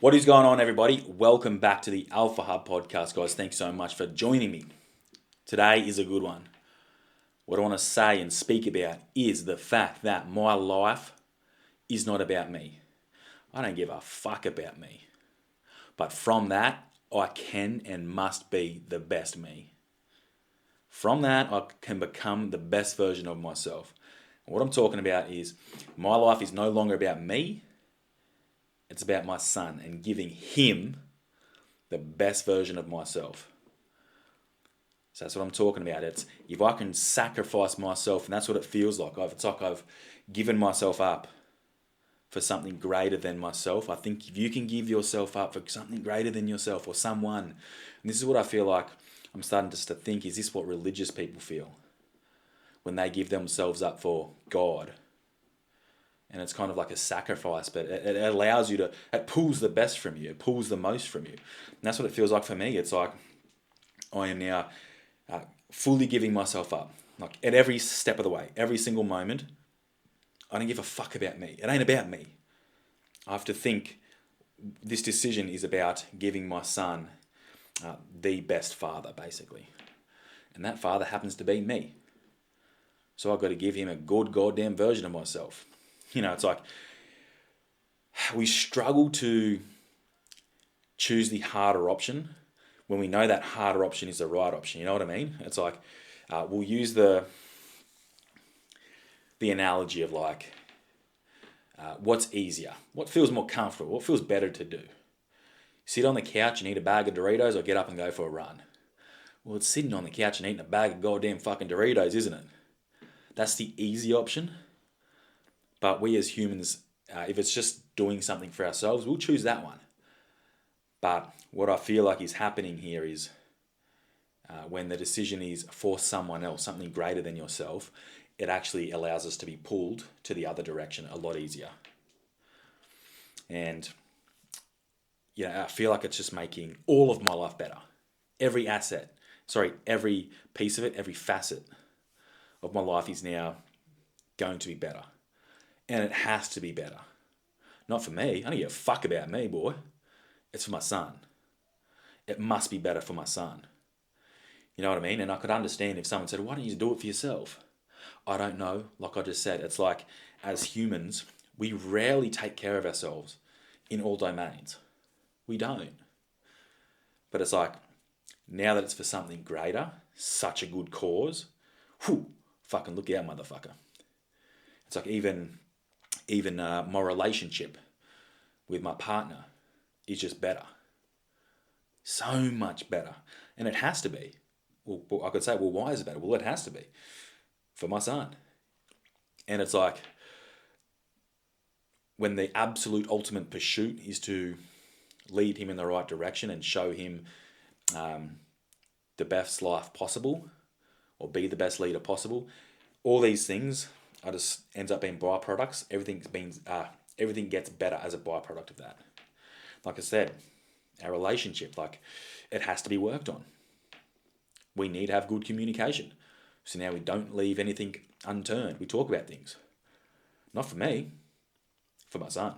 What is going on, everybody? Welcome back to the Alpha Hub podcast, guys. Thanks so much for joining me. Today is a good one. What I want to say and speak about is the fact that my life is not about me. I don't give a fuck about me. But from that, I can and must be the best me. From that, I can become the best version of myself. And what I'm talking about is my life is no longer about me. It's about my son and giving him the best version of myself. So that's what I'm talking about. It's if I can sacrifice myself, and that's what it feels like. It's like I've given myself up for something greater than myself. I think if you can give yourself up for something greater than yourself or someone, and this is what I feel like I'm starting just to think, is this what religious people feel when they give themselves up for God? And it's kind of like a sacrifice, but it allows you to, it pulls the best from you, it pulls the most from you. And that's what it feels like for me. It's like I am now fully giving myself up. Like at every step of the way, every single moment, I don't give a fuck about me. It ain't about me. I have to think this decision is about giving my son the best father, basically. And that father happens to be me. So I've got to give him a good goddamn version of myself. You know, it's like we struggle to choose the harder option when we know that harder option is the right option. You know what I mean? It's like we'll use the analogy of like what's easier, what feels more comfortable, what feels better to do. Sit on the couch and eat a bag of Doritos or get up and go for a run? Well, it's sitting on the couch and eating a bag of goddamn fucking Doritos, isn't it? That's the easy option. But we as humans, if it's just doing something for ourselves, we'll choose that one. But what I feel like is happening here is when the decision is for someone else, something greater than yourself, it actually allows us to be pulled to the other direction a lot easier. And I feel like it's just making all of my life better. Every piece of it, every facet of my life is now going to be better. And it has to be better. Not for me. I don't give a fuck about me, boy. It's for my son. It must be better for my son. You know what I mean? And I could understand if someone said, why don't you do it for yourself? I don't know. Like I just said, it's like as humans, we rarely take care of ourselves in all domains. We don't. But it's like, now that it's for something greater, such a good cause, fucking look out, motherfucker. It's like even my relationship with my partner is just better. So much better. And it has to be. Well, I could say, well, why is it better? Well, it has to be. For my son. And it's like, when the absolute ultimate pursuit is to lead him in the right direction and show him the best life possible, or be the best leader possible, all these things just ends up being byproducts. Everything gets better as a byproduct of that. Like I said, our relationship, it has to be worked on. We need to have good communication. So now we don't leave anything unturned. We talk about things. Not for me, for my son.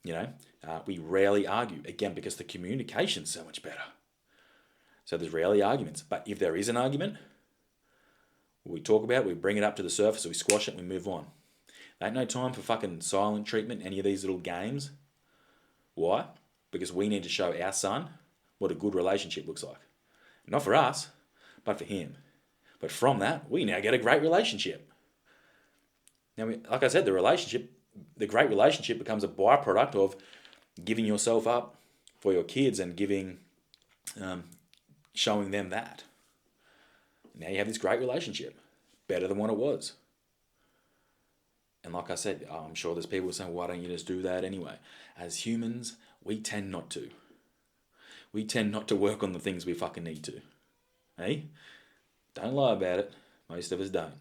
We rarely argue, again, because the communication's so much better. So there's rarely arguments. But if there is an argument, we talk about it, we bring it up to the surface, we squash it, and we move on. There ain't no time for fucking silent treatment, any of these little games. Why? Because we need to show our son what a good relationship looks like. Not for us, but for him. But from that, we now get a great relationship. Now, like I said, the great relationship becomes a byproduct of giving yourself up for your kids and showing them that. Now you have this great relationship, better than what it was. And like I said, I'm sure there's people saying, why don't you just do that anyway? As humans, we tend not to. We tend not to work on the things we fucking need to. Hey? Don't lie about it. Most of us don't.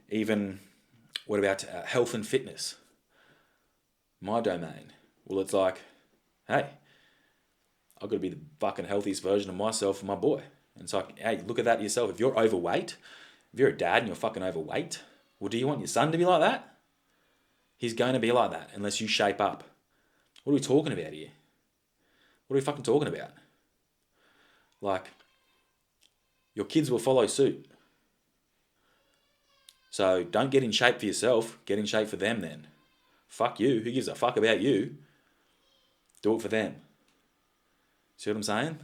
Even, what about health and fitness? My domain. Well, it's like, hey, I've got to be the fucking healthiest version of myself for my boy. And it's like, hey, look at that yourself. If you're overweight, if you're a dad and you're fucking overweight, well, do you want your son to be like that? He's going to be like that unless you shape up. What are we talking about here? What are we fucking talking about? Like, your kids will follow suit. So don't get in shape for yourself. Get in shape for them then. Fuck you. Who gives a fuck about you? Do it for them. See what I'm saying?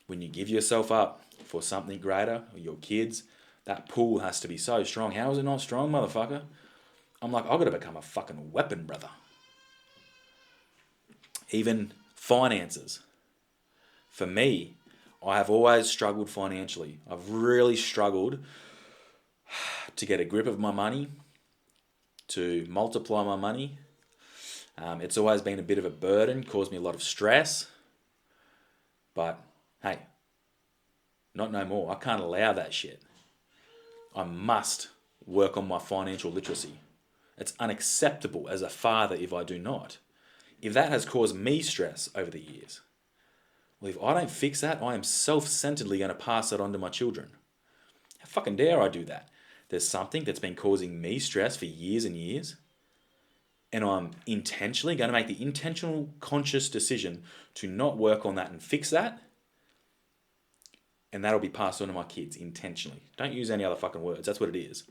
When you give yourself up for something greater, or your kids, that pull has to be so strong. How is it not strong, motherfucker? I'm like, I've got to become a fucking weapon, brother. Even finances. For me, I have always struggled financially. I've really struggled to get a grip of my money, to multiply my money. It's always been a bit of a burden, caused me a lot of stress. But hey, not no more. I can't allow that shit. I must work on my financial literacy. It's unacceptable as a father if I do not. If that has caused me stress over the years, well, if I don't fix that, I am self-centeredly going to pass that on to my children. How fucking dare I do that? There's something that's been causing me stress for years and years, and I'm intentionally going to make the intentional, conscious decision to not work on that and fix that, and that'll be passed on to my kids intentionally. Don't use any other fucking words. That's what it is.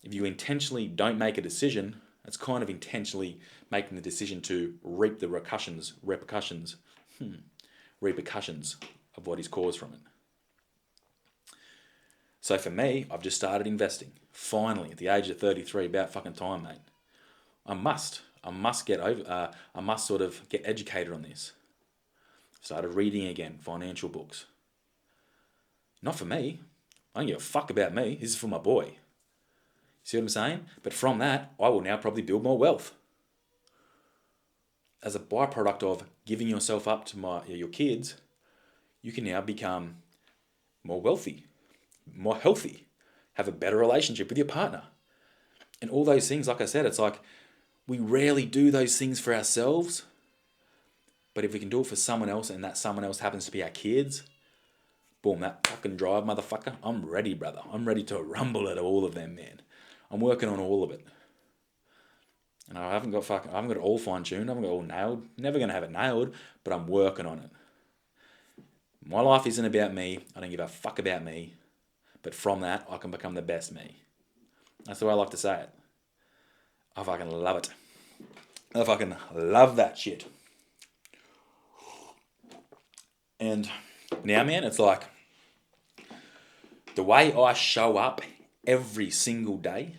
If you intentionally don't make a decision, it's kind of intentionally making the decision to reap the repercussions of what is caused from it. So for me, I've just started investing. Finally, at the age of 33, about fucking time, mate. I must sort of get educated on this. Started reading again, financial books. Not for me. I don't give a fuck about me. This is for my boy. See what I'm saying? But from that, I will now probably build more wealth. As a byproduct of giving yourself up to your kids, you can now become more wealthy, more healthy, have a better relationship with your partner. And all those things, like I said, it's like we rarely do those things for ourselves. But if we can do it for someone else and that someone else happens to be our kids, boom, that fucking drive, motherfucker, I'm ready, brother. I'm ready to rumble at all of them, man. I'm working on all of it. And I haven't got it all fine-tuned. I haven't got it all nailed. Never going to have it nailed, but I'm working on it. My life isn't about me. I don't give a fuck about me. But from that, I can become the best me. That's the way I like to say it. I fucking love it. I fucking love that shit. And now, man, it's like the way I show up every single day,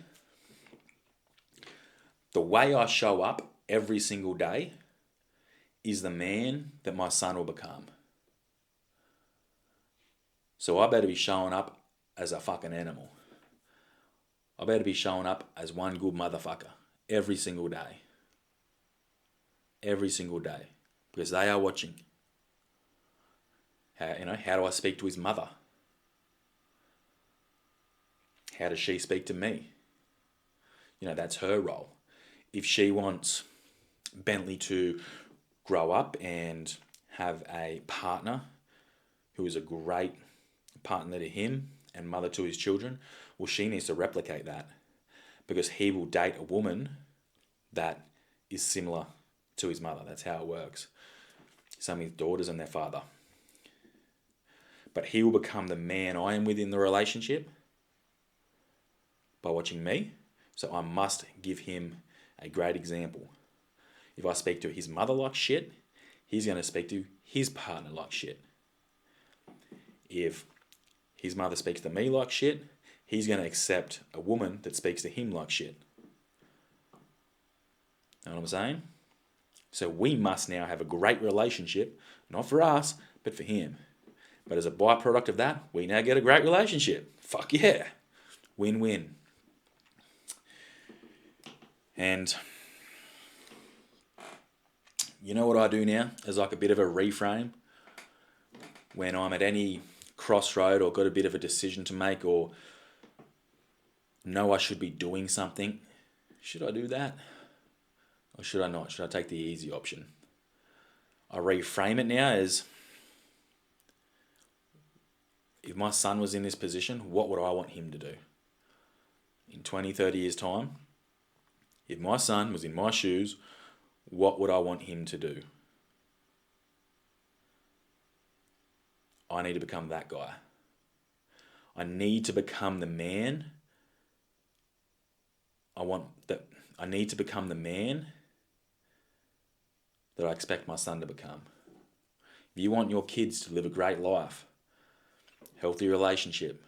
is the man that my son will become. So I better be showing up as a fucking animal. I better be showing up as one good motherfucker every single day. Every single day. Because they are watching. How do I speak to his mother? How does she speak to me? That's her role. If she wants Bentley to grow up and have a partner who is a great partner to him and mother to his children, well, she needs to replicate that because he will date a woman that is similar to his mother. That's how it works. Some of his daughters and their father. But he will become the man I am within the relationship by watching me. So I must give him a great example. If I speak to his mother like shit, he's going to speak to his partner like shit. If his mother speaks to me like shit, he's going to accept a woman that speaks to him like shit. Know what I'm saying? So we must now have a great relationship, not for us, but for him. But as a byproduct of that, we now get a great relationship. Fuck yeah. Win-win. And you know what I do now as like a bit of a reframe? When I'm at any crossroad or got a bit of a decision to make or know I should be doing something, should I do that? Or should I not? Should I take the easy option? I reframe it now as, if my son was in this position, what would I want him to do? In 20, 30 years' time, If my son was in my shoes, what would I want him to do? I need to become that guy. I need to become the man. I need to become the man that I expect my son to become. If you want your kids to live a great life, healthy relationship,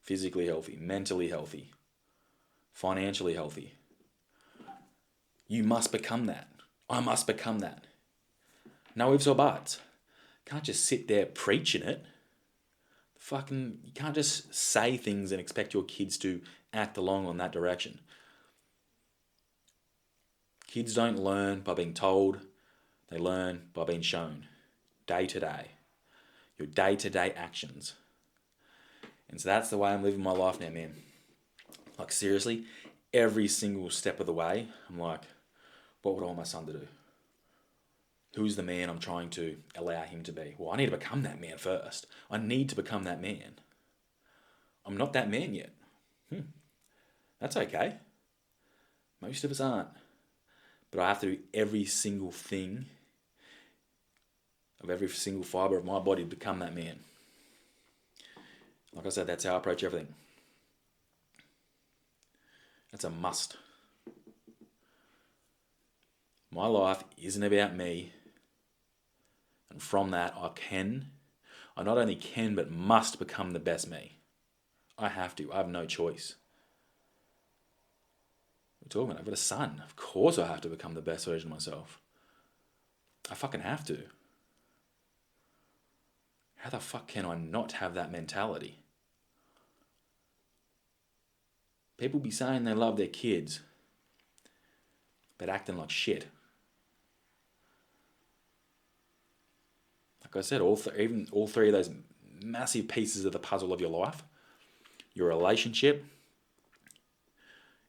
physically healthy, mentally healthy, financially healthy, you must become that. I must become that. No ifs or buts. Can't just sit there preaching it. You can't just say things and expect your kids to act along on that direction. Kids don't learn by being told, they learn by being shown, day to day. Your day-to-day actions. And so that's the way I'm living my life now, man. Like seriously, every single step of the way, I'm like, what would I want my son to do? Who's the man I'm trying to allow him to be? Well, I need to become that man first. I need to become that man. I'm not that man yet. That's okay. Most of us aren't. But I have to do every single thing of every single fibre of my body to become that man. Like I said, that's how I approach everything. That's a must. My life isn't about me. And from that, I not only can, but must become the best me. I have to. I have no choice. What are you talking about? I've got a son. Of course I have to become the best version of myself. I fucking have to. How the fuck can I not have that mentality? People be saying they love their kids, but acting like shit. Like I said, all three of those massive pieces of the puzzle of your life, your relationship,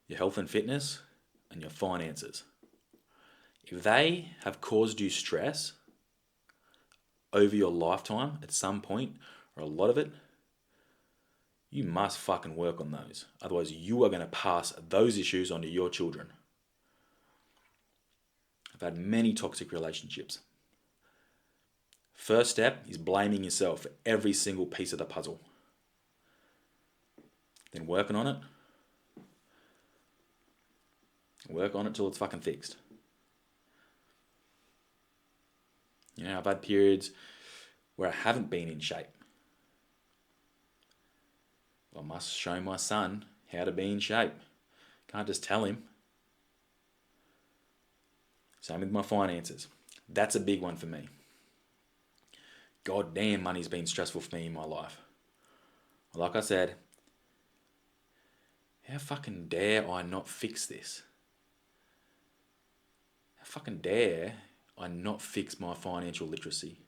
your health and fitness, and your finances. If they have caused you stress over your lifetime at some point, or a lot of it, you must fucking work on those. Otherwise, you are going to pass those issues onto your children. I've had many toxic relationships. First step is blaming yourself for every single piece of the puzzle. Then working on it. Work on it till it's fucking fixed. I've had periods where I haven't been in shape. I must show my son how to be in shape. Can't just tell him. Same with my finances. That's a big one for me. God damn, money's been stressful for me in my life. Like I said, how fucking dare I not fix this? How fucking dare I not fix my financial literacy?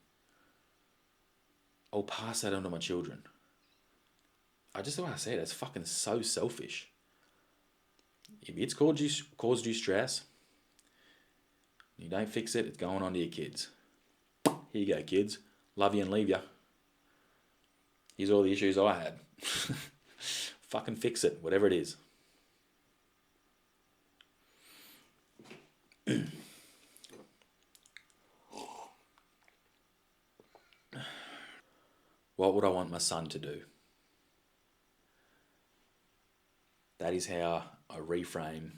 I'll pass that on to my children. The way I say it, it's fucking so selfish. If it's caused you stress, you don't fix it, it's going on to your kids. Here you go, kids. Love you and leave you. Here's all the issues I had. Fucking fix it, whatever it is. What would I want my son to do? That is how I reframe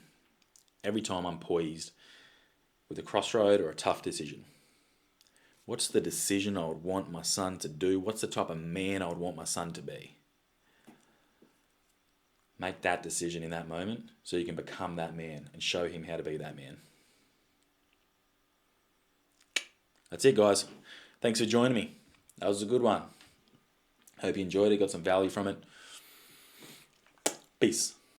every time I'm poised with a crossroad or a tough decision. What's the decision I would want my son to do? What's the type of man I would want my son to be? Make that decision in that moment so you can become that man and show him how to be that man. That's it, guys. Thanks for joining me. That was a good one. Hope you enjoyed it, got some value from it. Peace.